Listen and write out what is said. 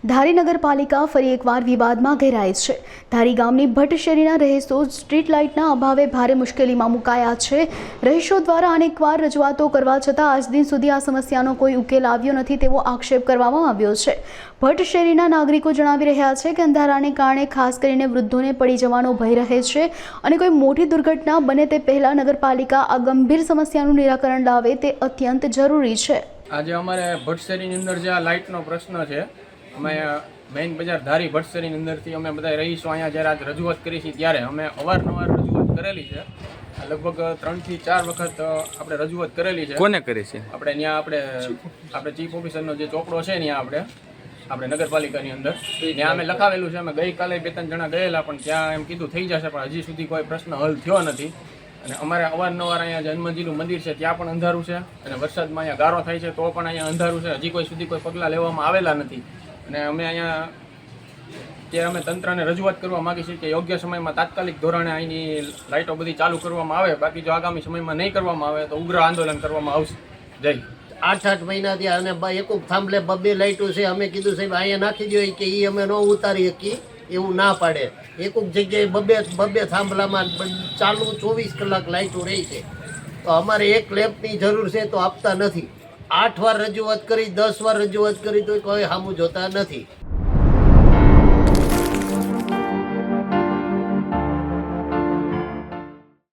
ધારી નગરપાલિકા ફરી એકવાર વિવાદમાં ઘેરાઈ છે। ધારી ગામની ભટ્ટ શેરીના રહીશો સ્ટ્રીટ લાઇટના અભાવે ભારે મુશ્કેલીમાં મુકાયા છે। રહીશો દ્વારા અનેકવાર રજૂઆતો કરવા છતાં આજ દિન સુધી આ સમસ્યાનો કોઈ ઉકેલ આવ્યો નથી તેવો આક્ષેપ કરવામાં આવ્યો છે। ભટ્ટ શેરીના નાગરિકો જણાવી રહ્યા છે કે અંધારાને કારણે ખાસ કરીને વૃદ્ધોને પડી જવાનો ભય રહે છે અને કોઈ મોટી દુર્ઘટના બને તે પહેલા નગરપાલિકા આ ગંભીર સમસ્યાનું નિરાકરણ લાવે તે અત્યંત જરૂરી છે। આજે અમારે ભટ્ટ શેરીની અંદર જે આ લાઇટનો પ્રશ્ન છે, અમે મેઇન બજાર ધારી ભટ્ટ શેરીની અંદરથી અમે બધા રહીશું અહીંયા જ્યારે આજ રજૂઆત કરી છે ત્યારે અમે અવારનવાર રજૂઆત કરેલી છે। લગભગ 3 થી 4 વખત આપણે રજૂઆત કરેલી છે। કોને કરી છે? આપણે ત્યાં આપણે ચીફ ઓફિસરનો જે ચોપડો છે ત્યાં આપણે નગરપાલિકાની અંદર ત્યાં અમે લખાવેલું છે। અમે ગઈકાલે 2-3 જણા ગયેલા પણ ત્યાં એમ કીધું થઈ જશે, પણ હજી સુધી કોઈ પ્રશ્ન હલ થયો નથી। અને અમારે અવારનવાર અહીંયા હનુમાનજીનું મંદિર છે ત્યાં પણ અંધારું છે અને વરસાદમાં અહીંયા ગારો થાય છે તો પણ અહીંયા અંધારું છે। હજી કોઈ સુધી કોઈ પગલાં લેવામાં આવેલા નથી અને અમે અહીંયા ત્યારે અમે તંત્રને રજૂઆત કરવા માગી છીએ કે યોગ્ય સમયમાં તાત્કાલિક ધોરણે અહીંની લાઇટો બધી ચાલુ કરવામાં આવે, બાકી જો આગામી સમયમાં નહીં કરવામાં આવે તો ઉગ્ર આંદોલન કરવામાં આવશે। જય 8 મહિનાથી અને એક થાંભલે 2 લાઇટો છે। અમે કીધું સાહેબ અહીંયા નાખી દો કે એ અમે ન ઉતારી શકીએ, એવું ના પાડે। એક જગ્યાએ 2 થાંભલામાં ચાલુ 24 કલાક લાઇટો રહી છે, તો અમારે એક લેમ્પની જરૂર છે તો આપતા નથી। 8 વાર રજૂઆત કરી, 10 વાર રજૂઆત કરી તો કોઈ સામું જોતા નથી।